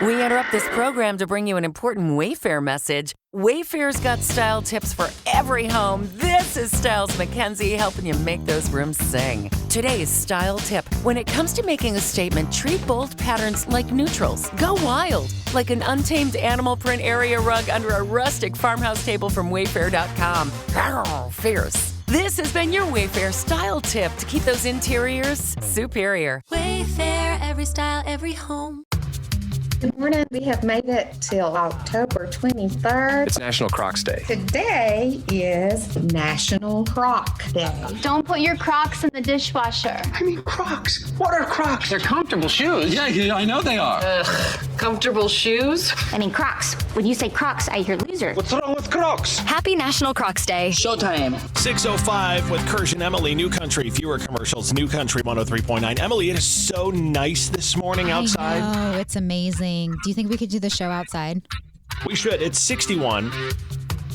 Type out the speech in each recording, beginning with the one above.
We interrupt this program to bring you an important Wayfair message. Wayfair's got style tips for every home. This is Styles McKenzie helping you make those rooms sing. Today's style tip. When it comes to making a statement, treat bold patterns like neutrals. Go wild, like an untamed animal print area rug under a rustic farmhouse table from Wayfair.com. Arr, fierce. This has been your Wayfair style tip to keep those interiors superior. Wayfair, every style, every home. Good morning. We have made it till October 23rd. It's National Crocs Day. Today is National Croc Day. Don't put your Crocs in the dishwasher. I mean, Crocs. What are Crocs? They're comfortable shoes. Yeah, I know they are. Comfortable shoes? I mean Crocs. When you say Crocs, I hear loser. What's wrong with Crocs? Happy National Crocs Day. Showtime. 6:05 with Kirsch and Emyle. New Country, fewer commercials. New Country 103.9. Emily, it is so nice this morning outside. I know, it's amazing. Do you think we could do the show outside? We should. It's 61.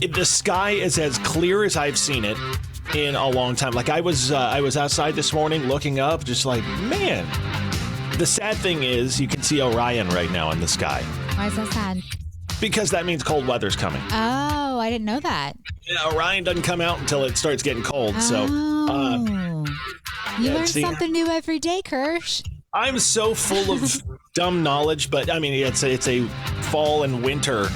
The sky is as clear as I've seen it in a long time. Like I was outside this morning looking up, just like, man. The sad thing is you can see Orion right now in the sky. Why is that sad? Because that means cold weather's coming. Oh, I didn't know that. Yeah, Orion doesn't come out until it starts getting cold. You learn something new every day, Kirsch. I'm so full of dumb knowledge, but I mean, it's a fall and winter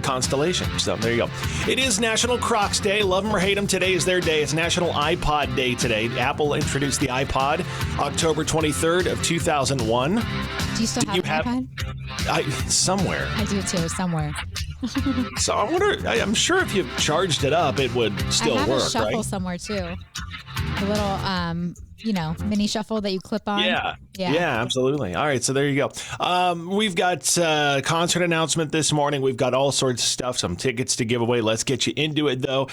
constellation. So there you go. It is National Crocs Day. Love them or hate them, today is their day. It's National iPod Day today. Apple introduced the iPod October 23rd of 2001. Do you still have an iPod? Somewhere. I do too, somewhere. So I wonder, I'm sure if you charged it up, it would still work, right? I have a shuffle somewhere too. The little, mini shuffle that you clip on. Yeah, absolutely. All right, so there you go. We've got concert announcement this morning. We've got all sorts of stuff, some tickets to give away. Let's get you into it, though.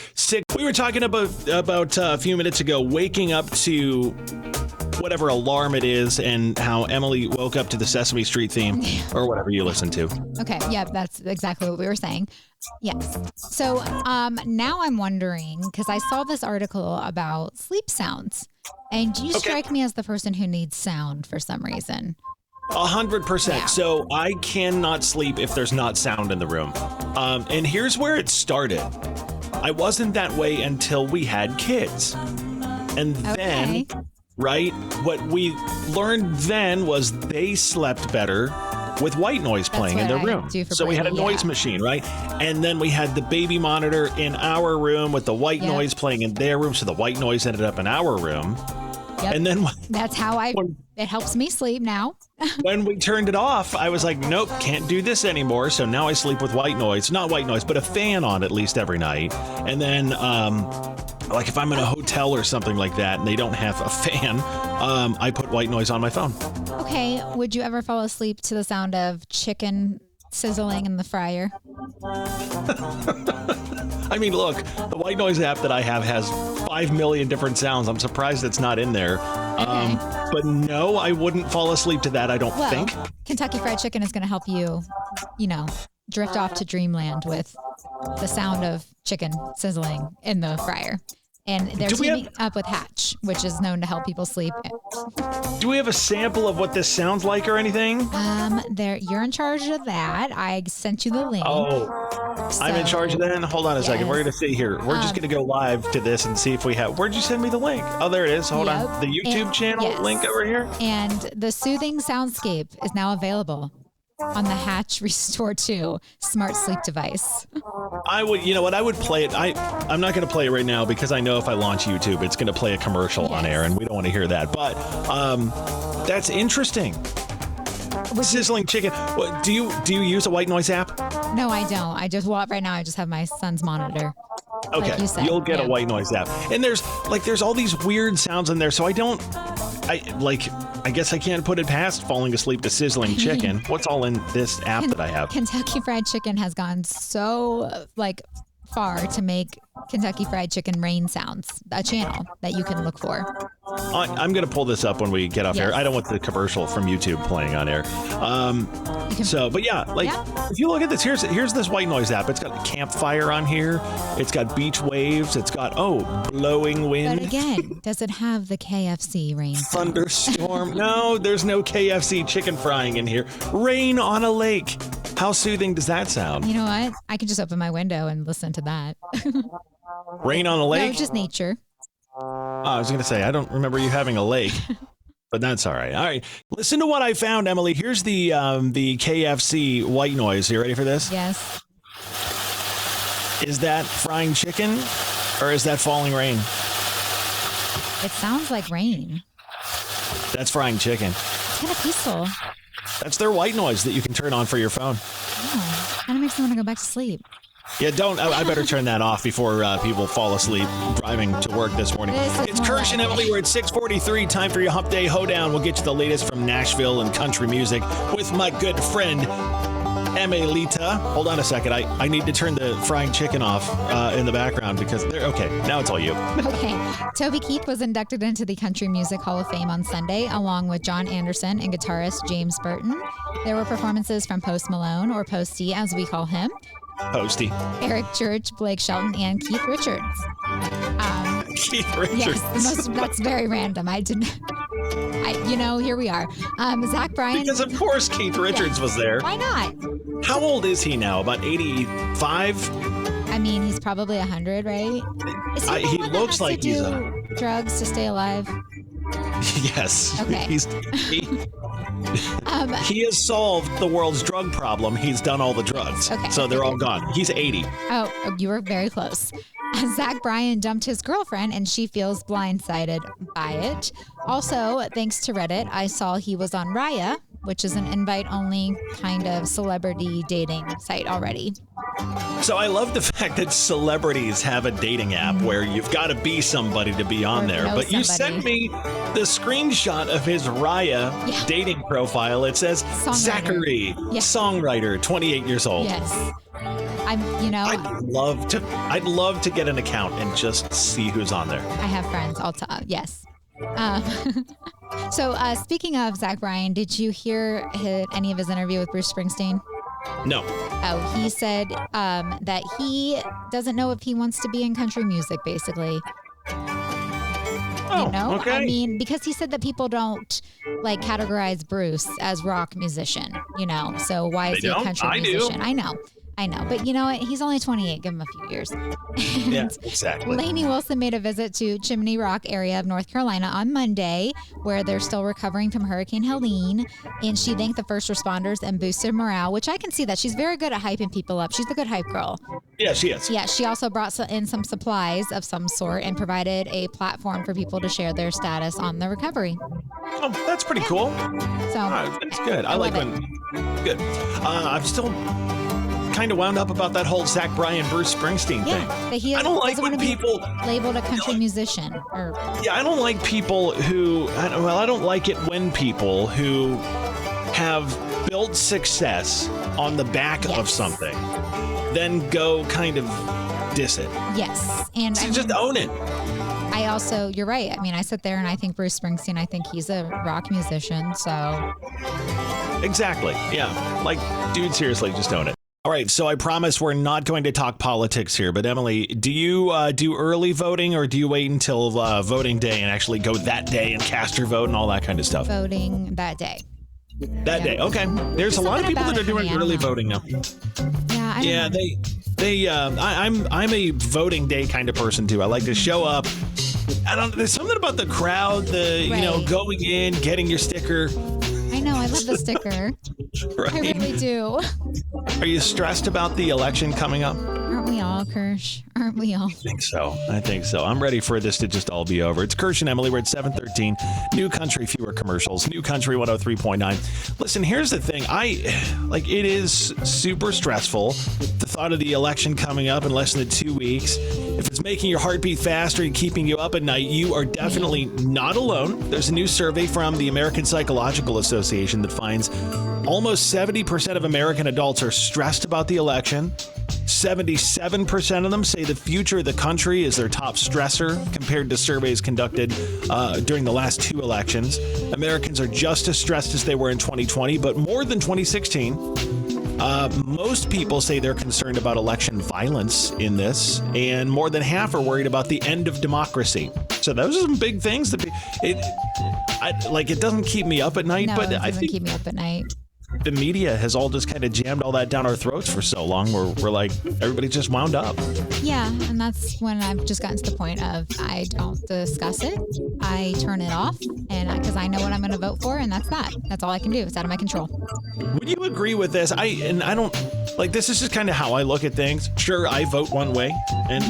We were talking about a few minutes ago, waking up to whatever alarm it is and how Emily woke up to the Sesame Street theme or whatever you listen to. Okay, yeah, that's exactly what we were saying. Yes. So now I'm wondering, because I saw this article about sleep sounds, and you strike me as the person who needs sound for some reason. 100%. Yeah. So I cannot sleep if there's not sound in the room. And here's where it started. I wasn't that way until we had kids. And then, right, what we learned then was they slept better with white noise playing in their room. So we had a noise machine, right? And then we had the baby monitor in our room with the white noise playing in their room. So the white noise ended up in our room. Yep. And then that's how it helps me sleep now. When we turned it off, I was like, nope, can't do this anymore. So now I sleep with white noise, not white noise, but a fan on at least every night. And then, like if I'm in a hotel or something like that and they don't have a fan, I put white noise on my phone. Okay. Would you ever fall asleep to the sound of chicken sizzling in the fryer? I mean, look, the white noise app that I have has 5 million different sounds. I'm surprised it's not in there. Okay. But no, I wouldn't fall asleep to that, I don't think. Kentucky Fried Chicken is going to help you, drift off to dreamland with the sound of chicken sizzling in the fryer. And they're teaming up with Hatch, which is known to help people sleep. Do we have a sample of what this sounds like or anything? You're in charge of that. I sent you the link. Oh, I'm in charge of that? Hold on a second. We're going to see here. We're just going to go live to this and see if we have... Where'd you send me the link? Oh, there it is. Hold on. The YouTube channel link over here? And the soothing soundscape is now available on the Hatch Restore 2 smart sleep device. I would play it. I'm not going to play it right now because I know if I launch YouTube, it's going to play a commercial on air, and we don't want to hear that. But that's interesting. Sizzling chicken. Do you use a white noise app? No, I don't. Right now I just have my son's monitor. Okay, like you'll get a white noise app. And there's all these weird sounds in there, so I guess I can't put it past falling asleep to sizzling chicken. What's all in this app that I have? Kentucky Fried Chicken has gone so far to make Kentucky Fried Chicken rain sounds, a channel that you can look for. I'm going to pull this up when we get off air. I don't want the commercial from YouTube playing on air. If you look at this, here's this white noise app. It's got a campfire on here. It's got beach waves. It's got, blowing wind. But again, does it have the KFC rain sound? Thunderstorm. No, there's no KFC chicken frying in here. Rain on a lake. How soothing does that sound? You know what? I can just open my window and listen to that. Rain on a lake? No, just nature. I was going to say, I don't remember you having a lake, but that's all right. All right. Listen to what I found, Emily. Here's the KFC white noise. You ready for this? Yes. Is that frying chicken or is that falling rain? It sounds like rain. That's frying chicken. It's kind of peaceful. That's their white noise that you can turn on for your phone. Oh, kind of makes me want to go back to sleep. Yeah, I better turn that off before people fall asleep driving to work this morning. It's Kirsch and Emyle. We're at 6:43. Time for your Hump Day Hoedown. We'll get you the latest from Nashville and country music with my good friend, Emylita. Hold on a second. I need to turn the frying chicken off in the background because they're okay. Now it's all you. Okay. Toby Keith was inducted into the Country Music Hall of Fame on Sunday, along with John Anderson and guitarist James Burton. There were performances from Post Malone, or Posty as we call him, Posty, Eric Church, Blake Shelton, and Keith Richards. Keith Richards. Yes, that's very random. Here we are. Zach Bryan. Because of course Keith Richards was there. Why not? How old is he now? About 85? I mean, he's probably 100, right? Is he looks like he's drugs to stay alive. Yes. Okay. He has solved the world's drug problem. He's done all the drugs. Okay. So they're all gone. He's 80. Oh, you were very close. Zach Bryan dumped his girlfriend and she feels blindsided by it. Also, thanks to Reddit, I saw he was on Raya, which is an invite-only kind of celebrity dating site already. So I love the fact that celebrities have a dating app where you've got to be somebody to be on there. But you sent me the screenshot of his Raya dating profile. It says Zachary, songwriter, 28 years old. Yes. I'd love to get an account and just see who's on there. I have friends. Yes. So speaking of Zach Bryan, did you hear any of his interview with Bruce Springsteen? No. Oh, he said that he doesn't know if he wants to be in country music, basically. Okay. I mean, because he said that people don't categorize Bruce as rock musician, so why is he a country musician? I know. But you know what? He's only 28. Give him a few years. Yeah, exactly. Lainey Wilson made a visit to Chimney Rock area of North Carolina on Monday, where they're still recovering from Hurricane Helene. And she thanked the first responders and boosted morale, which I can see that. She's very good at hyping people up. She's a good hype girl. Yeah, she is. Yeah, she also brought in some supplies of some sort and provided a platform for people to share their status on the recovery. Oh, that's pretty cool. So that's good. I like when. Good. I'm still kind of wound up about that whole Zach Bryan, Bruce Springsteen thing. I don't like when people labeled a country musician. I don't like people who. I don't like it when people who have built success on the back of something then go kind of diss it. Yes, and just own it. You're right. I mean, I sit there and I think Bruce Springsteen, I think he's a rock musician, so. Exactly. Yeah. Dude, seriously, just own it. All right, so I promise we're not going to talk politics here, but Emily, do you do early voting or do you wait until voting day and actually go that day and cast your vote and all that kind of stuff? Voting that day. That day, okay. There's a lot of people that are doing early voting now. Yeah, I'm a voting day kind of person too. I like to show up. There's something about the crowd, going in, getting your sticker. I know, I love the sticker. Right. I really do. Are you stressed about the election coming up? Aren't we all, Kirsch? Aren't we all? I think so. I'm ready for this to just all be over. It's Kirsch and Emyle. We're at 7:13. New country, fewer commercials. New country 103.9. Listen, here's the thing. It is super stressful. The thought of the election coming up in less than 2 weeks. If it's making your heart beat faster and keeping you up at night, you are definitely not alone. There's a new survey from the American Psychological Association that finds almost 70% of American adults are stressed about the election. 77% of them say the future of the country is their top stressor compared to surveys conducted during the last 2 elections. Americans are just as stressed as they were in 2020, but more than 2016. Most people say they're concerned about election violence in this, and more than half are worried about the end of democracy. So those are some big things. It doesn't keep me up at night, but I think keep me up at night. The media has all just kind of jammed all that down our throats for so long where we're like, everybody's just wound up. Yeah, and that's when I've just gotten to the point of I don't discuss it. I turn it off, and because I know what I'm going to vote for, and that's that. That's all I can do. It's out of my control. Would you agree with this? I don't like this is just kind of how I look at things. Sure, I vote one way, and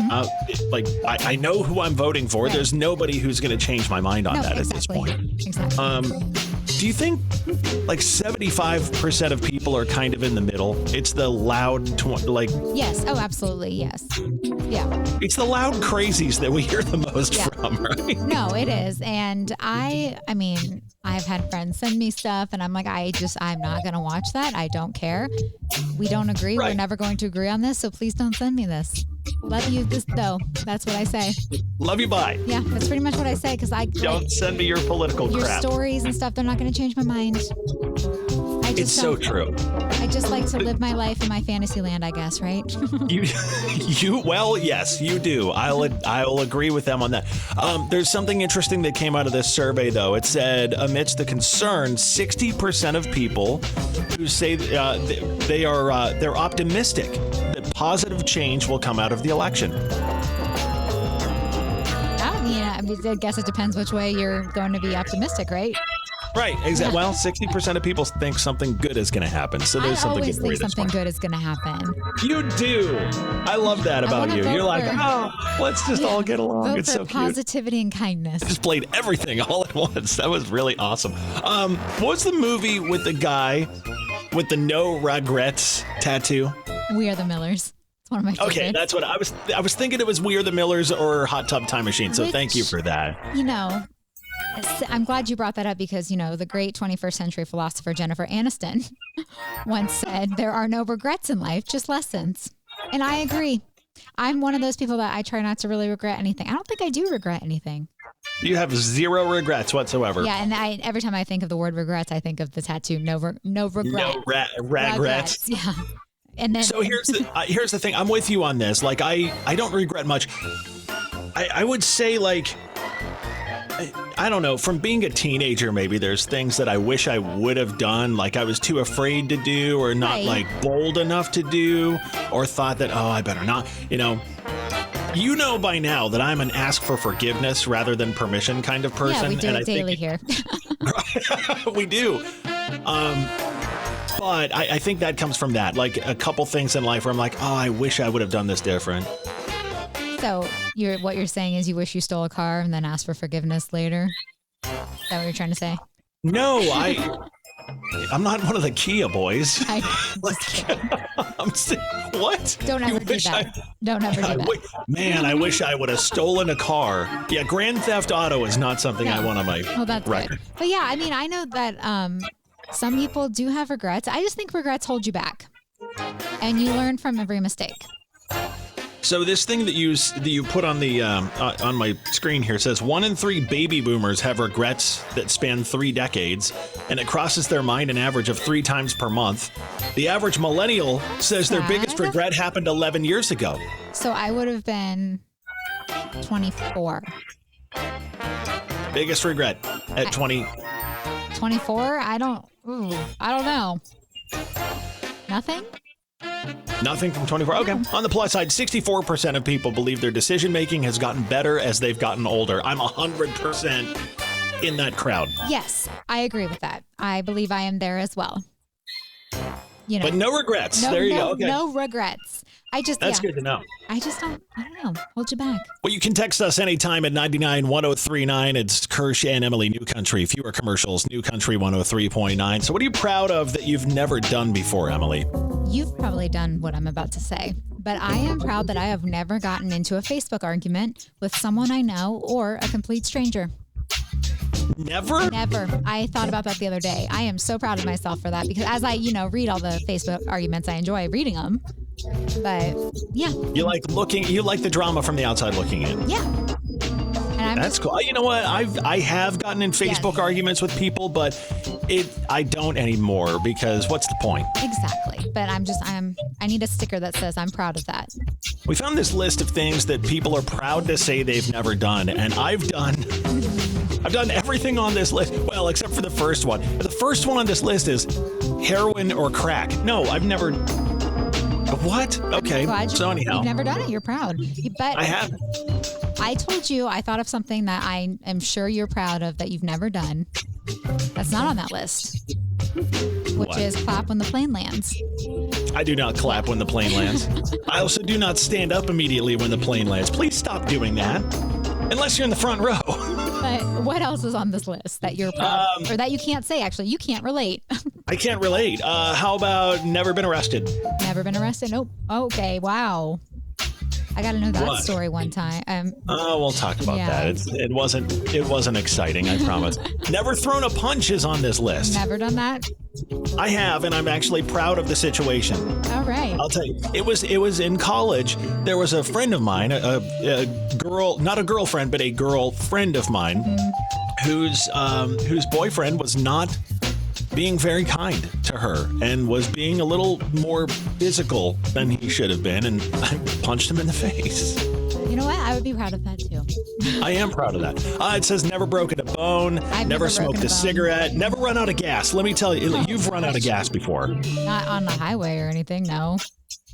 I know who I'm voting for. Right. There's nobody who's going to change my mind on that at this point. Exactly. Do you think like 75% of people are kind of in the middle? It's the loud, Yes. Oh, absolutely. Yes. Yeah. It's the loud crazies that we hear the most from, right? No, it is. And I mean, I've had friends send me stuff and I'm like, I'm not going to watch that. I don't care. We don't agree. Right. We're never going to agree on this. So please don't send me this. Love you this though. That's what I say. Love you, bye. Yeah, that's pretty much what I say because don't send me your political crap. Your stories and stuff. They're not going to change my mind. It's so true. I just like to live my life in my fantasy land, I guess, right? Well, yes, you do. I'll agree with them on that. There's something interesting that came out of this survey, though. It said, amidst the concern, 60% of people who say they're optimistic that positive change will come out of the election. I guess it depends which way you're going to be optimistic, right? Right, exactly. Well, 60% of people think something good is going to happen. So there's something good. I always think something good is going to happen. You do. I love that about you. You're like, let's just all get along. It's so cute. Positivity and kindness. I just played everything all at once. That was really awesome. What's the movie with the guy with the no regrets tattoo? We Are the Millers. It's one of my favorites. Okay, that's what I was thinking. It was We Are the Millers or Hot Tub Time Machine. So thank you for that. I'm glad you brought that up because, the great 21st century philosopher Jennifer Aniston once said, there are no regrets in life, just lessons. And I agree. I'm one of those people that I try not to really regret anything. I don't think I do regret anything. You have zero regrets whatsoever. Yeah, and every time I think of the word regrets, I think of the tattoo, no regret. No regrets. Yeah. And then, so here's the thing. I'm with you on this. Like, I don't regret much. I would say, like, I don't know, from being a teenager, maybe there's things that I wish I would have done, like I was too afraid to do or not like bold enough to do or thought that, I better not, You know by now that I'm an ask for forgiveness rather than permission kind of person. Yeah, we do it daily here. We do. But I think that comes from that, like a couple things in life where I'm like, I wish I would have done this different. So what you're saying is you wish you stole a car and then asked for forgiveness later? Is that what you're trying to say? No, I'm not one of the Kia boys. What? Don't ever do that. Don't ever do that. Man, I wish I would have stolen a car. Yeah, Grand Theft Auto is not something I want on my record. Good. But yeah, I know that some people do have regrets. I just think regrets hold you back. And you learn from every mistake. So this thing that you put on the on my screen here says 1 in 3 baby boomers have regrets that span 3 decades, and it crosses their mind an average of 3 times per month. The average millennial says their biggest regret happened 11 years ago. So I would have been 24. Biggest regret at 24? I don't know. Nothing? Nothing from 24. Okay. On the plus side, 64% of people believe their decision making has gotten better as they've gotten older. I'm 100% in that crowd. Yes, I agree with that. I believe I am there as well. But no regrets. There you go. Okay. No regrets. That's good to know. I don't know. Hold you back. Well, you can text us anytime at 99-1039. It's Kirsch and Emyle, New Country. Fewer commercials, New Country 103.9. So what are you proud of that you've never done before, Emily? You've probably done what I'm about to say, but I am proud that I have never gotten into a Facebook argument with someone I know or a complete stranger. Never? Never. I thought about that the other day. I am so proud of myself for that because as I, read all the Facebook arguments, I enjoy reading them. But yeah. You like the drama from the outside looking in. Yeah. And That's cool. You know what? I have gotten in Facebook arguments with people, but I don't anymore because what's the point? Exactly. But I need a sticker that says I'm proud of that. We found this list of things that people are proud to say they've never done, and I've done everything on this list. Well, except for the first one. The first one on this list is heroin or crack. No, I've never. What? Okay. So anyhow, you've never done it. You're proud. But I have. I told you I thought of something that I am sure you're proud of that you've never done. That's not on that list. Which is clap when the plane lands. I do not clap when the plane lands. I also do not stand up immediately when the plane lands. Please stop doing that. Unless you're in the front row. But what else is on this list that you're proud of? Or that you can't say, actually? You can't relate. I can't relate. How about never been arrested? Never been arrested? Nope. Okay, wow. I got to know that story one time. We'll talk about that. It wasn't exciting, I promise. Never thrown a punch is on this list. Never done that? I have, and I'm actually proud of the situation. All right. I'll tell you, it was in college. There was a friend of mine, a girl, not a girlfriend, but a girl friend of mine, whose boyfriend was not being very kind to her and was being a little more physical than he should have been, and I punched him in the face. You know what? I would be proud of that too. I am proud of that. It says never broken a bone, never smoked a cigarette, never run out of gas. Let me tell you, you've run out of gas before. Not on the highway or anything, no.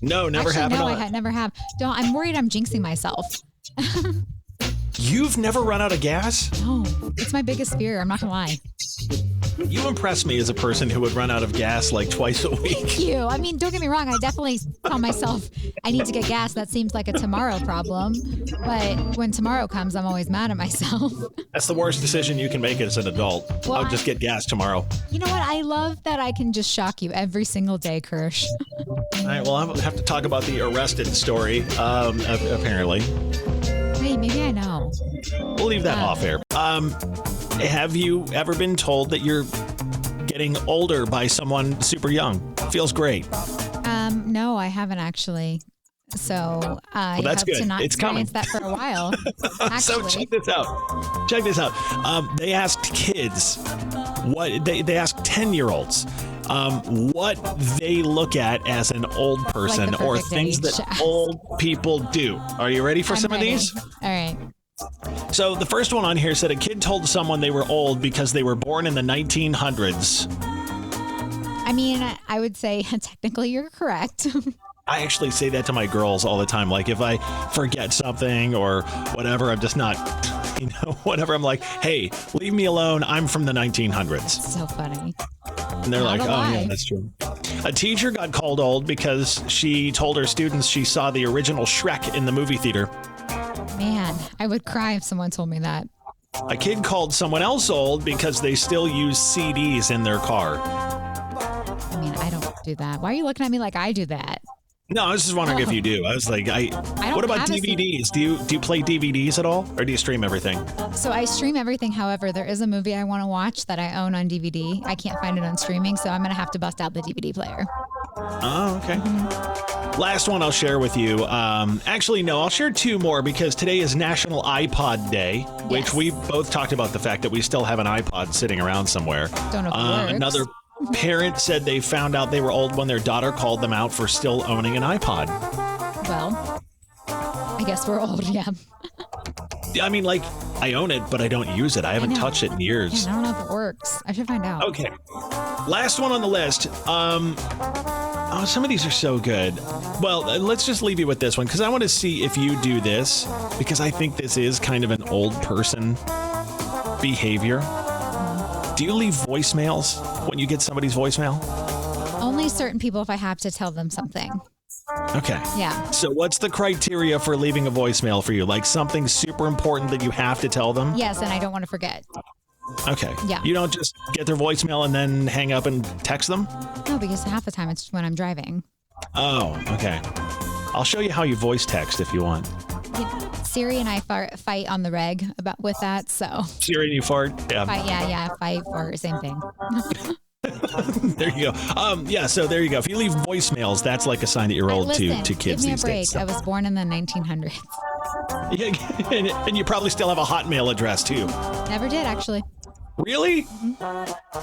No, never happened. No, I never have. I'm worried I'm jinxing myself. You've never run out of gas? No, it's my biggest fear. I'm not gonna lie. You impress me as a person who would run out of gas like twice a week. Thank you. I mean, don't get me wrong. I definitely tell myself I need to get gas. That seems like a tomorrow problem. But when tomorrow comes, I'm always mad at myself. That's the worst decision you can make as an adult. Well, I'll just get gas tomorrow. You know what? I love that I can just shock you every single day, Kirsch. All right. Well, I'll have to talk about the arrested story, apparently. Hey, maybe I know. We'll leave that off air. Have you ever been told that you're getting older by someone super young? Feels great. No, I haven't actually. So I that's have good. to not It's experience coming. that for a while. So check this out. They asked kids they asked 10-year-olds what they look at as an old person, like or things age. that old people do. Are you ready for I'm some ready. of these? All right. So the first one on here said a kid told someone they were old because they were born in the 1900s. I mean, I would say technically you're correct. I actually say that to my girls all the time. Like if I forget something or whatever, I'm just not, whatever. I'm like, hey, leave me alone. I'm from the 1900s. So funny. And they're like, oh, yeah, that's true. A teacher got called old because she told her students she saw the original Shrek in the movie theater. Man, I would cry if someone told me that. A kid called someone else old because they still use CDs in their car. I mean, I don't do that. Why are you looking at me like I do that? No, I was just wondering if you do. I was like, what about DVDs? Do you play DVDs at all, or do you stream everything? So I stream everything. However, there is a movie I want to watch that I own on DVD. I can't find it on streaming, so I'm going to have to bust out the DVD player. Oh, okay. Last one I'll share with you. Actually, no, I'll share two more because today is National iPod Day, which we both talked about the fact that we still have an iPod sitting around somewhere. Don't know if it works. Another parent said they found out they were old when their daughter called them out for still owning an iPod. Well, I guess we're old, yeah. I mean, like, I own it, but I don't use it. I haven't touched it in years. Man, I don't know if it works. I should find out. Okay. Last one on the list. Some of these are so good. Well, let's just leave you with this one because I want to see if you do this because I think this is kind of an old person behavior. Do you leave voicemails when you get somebody's voicemail? Only certain people if I have to tell them something. Okay. Yeah. So what's the criteria for leaving a voicemail for you? Like something super important that you have to tell them? Yes, and I don't want to forget. Okay. Yeah. You don't just get their voicemail and then hang up and text them? No, because half the time it's when I'm driving. Oh, okay. I'll show you how you voice text if you want. Siri and I fight on the reg with that, so. Siri and you fart? Yeah. Fight for same thing. There you go. Yeah, so there you go. If you leave voicemails, that's like a sign that you're old Listen, to kids give me a these break. days. I was born in the 1900s. Yeah, and you probably still have a Hotmail address, too. Never did, actually. Really?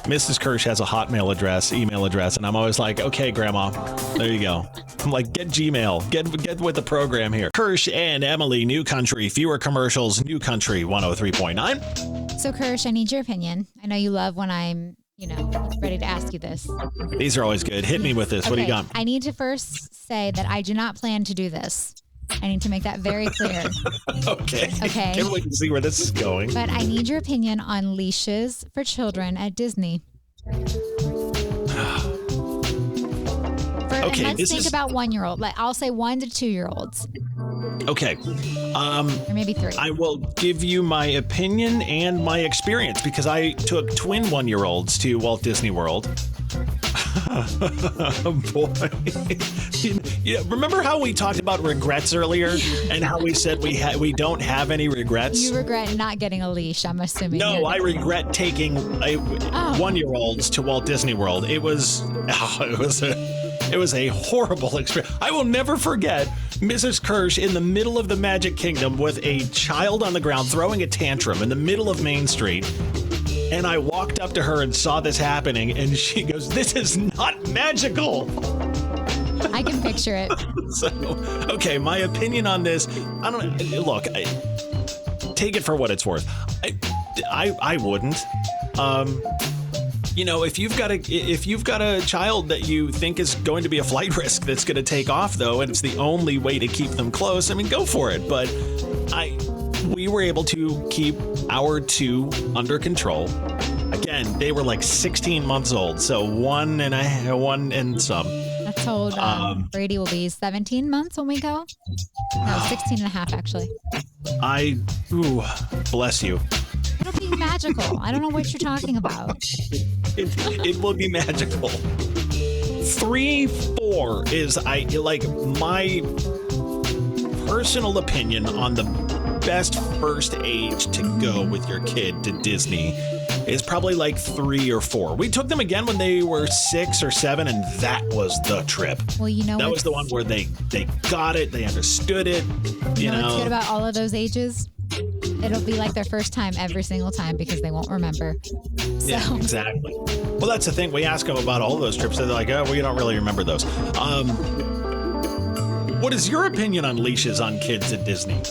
Mrs. Kirsch has a Hotmail address, email address, and I'm always like, okay, Grandma, there you go. I'm like, get Gmail, get with the program here. Kirsch and Emyle, New Country, fewer commercials, New Country 103.9. So, Kirsch, I need your opinion. I know you love when I'm, ready to ask you this. These are always good. Hit me with this. What do you got? I need to first say that I do not plan to do this. I need to make that very clear. Okay. Okay. Can't wait to see where this is going. But I need your opinion on leashes for children at Disney. Okay, let's think about 1-year-old. I'll say 1 to 2-year-olds. Okay. Or maybe 3. I will give you my opinion and my experience because I took twin 1-year-olds to Walt Disney World. Oh, boy. Remember how we talked about regrets earlier and how we said we don't have any regrets? You regret not getting a leash, I'm assuming. No, I regret taking 1-year-olds to Walt Disney World. It was a horrible experience. I will never forget Mrs. Kirsch in the middle of the Magic Kingdom with a child on the ground throwing a tantrum in the middle of Main Street. And I walked up to her and saw this happening, and she goes, "This is not magical." I can picture it. So, okay, my opinion on this, take it for what it's worth. I wouldn't. If you've got a child that you think is going to be a flight risk that's going to take off, though, and it's the only way to keep them close, I mean, go for it. But we were able to keep our 2 under control. Again, they were like 16 months old, so one and some. That's how old Brady will be. 17 months when we go? No, 16 and a half, actually. Bless you. It'll be magical. I don't know what you're talking about. It will be magical. 3, 4 is my personal opinion on the best first age to go with your kid to Disney is probably like 3 or 4. We took them again when they were 6 or 7, and that was the trip. Well, that was the one where they got it, they understood it. You know what's good about all of those ages? It'll be like their first time every single time because they won't remember. Yeah, exactly. Well, that's the thing. We ask them about all those trips. They're like, oh, we don't really remember those. What is your opinion on leashes on kids at Disney?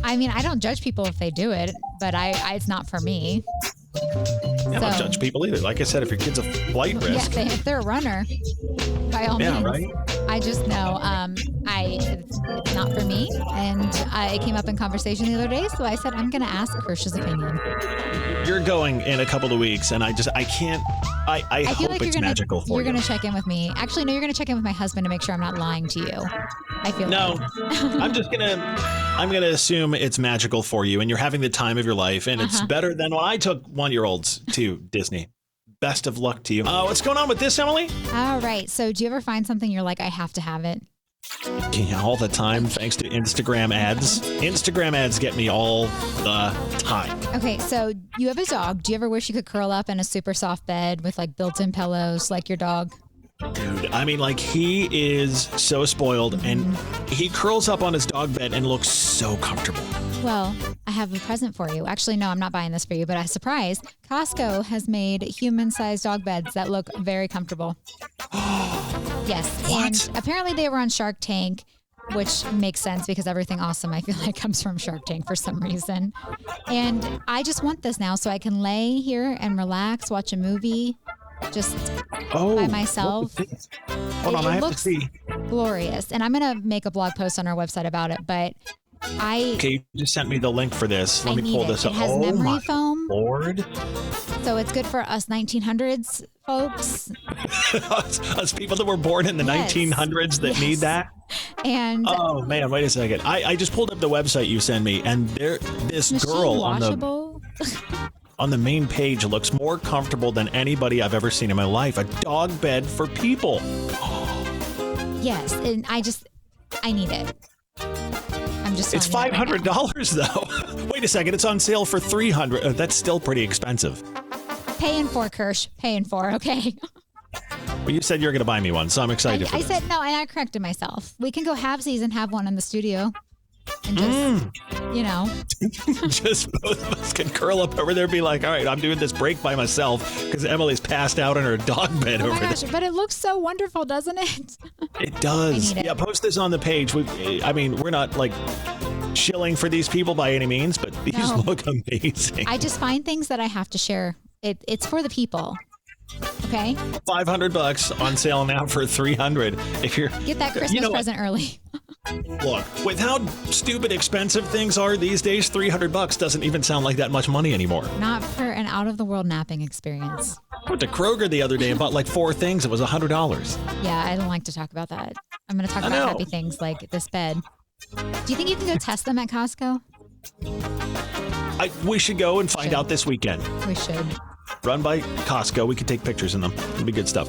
I mean, I don't judge people if they do it, but it's not for me. I don't judge people either. Like I said, if your kid's a flight risk. Yeah, if they're a runner, by all means. Yeah, right? I just know it's not for me. And it came up in conversation the other day, so I said, I'm going to ask Kirsch's opinion. You're going in a couple of weeks, and I can't. I hope like it's magical for you. You're going to check in with me. Actually, no, you're going to check in with my husband to make sure I'm not lying to you. I feel no. I'm gonna assume it's magical for you, and you're having the time of your life, and it's better than when I took 1-year-olds to Disney. Best of luck to you. What's going on with this, Emily? All right. So, do you ever find something you're like, I have to have it? Yeah, all the time, thanks to Instagram ads. Instagram ads get me all the time. Okay, so you have a dog. Do you ever wish you could curl up in a super soft bed with like built-in pillows like your dog? Dude, I mean, like, he is so spoiled, and he curls up on his dog bed and looks so comfortable. Well, I have a present for you. Actually, no, I'm not buying this for you, but a surprise. Costco has made human-sized dog beds that look very comfortable. Yes. What? And apparently they were on Shark Tank, which makes sense because everything awesome, I feel like, comes from Shark Tank for some reason. And I just want this now so I can lay here and relax, watch a movie, just by myself. Hold on, I have to see. Glorious. And I'm going to make a blog post on our website about it, but Okay, you just sent me the link for this. Let me pull this up. It has memory foam. Lord. So it's good for us 1900s folks. us people that were born in the 1900s that need that. And oh man, wait a second. I just pulled up the website you sent me, and this girl on the main page looks more comfortable than anybody I've ever seen in my life. A dog bed for people. Yes, and I need it. I'm just. It's $500 though. Wait a second, it's on sale for $300. That's still pretty expensive. Paying for, Kirsch. Paying for, okay? Well, you said you're going to buy me one, so I'm excited for I this. said no, and I corrected myself. We can go halvesies and have one in the studio. And just, Just both of us can curl up over there and be like, all right, I'm doing this break by myself because Emily's passed out in her dog bed oh over my gosh, there. but it looks so wonderful, doesn't it? It does. I need it. Yeah, post this on the page. We're not like shilling for these people by any means, but these No. look amazing. I just find things that I have to share. It's for the people. Okay? $500 on sale now for $300. If you're Get that Christmas present early. Look, with how stupid expensive things are these days, $300 doesn't even sound like that much money anymore. Not for an out-of-the-world napping experience. I went to Kroger the other day and bought like 4 things. It was $100. Yeah, I don't like to talk about that. I'm going to talk I about know. happy things like this bed. Do you think you can go test them at Costco? We should go and find out this weekend. We should. Run by Costco. We could take pictures in them. It'll be good stuff.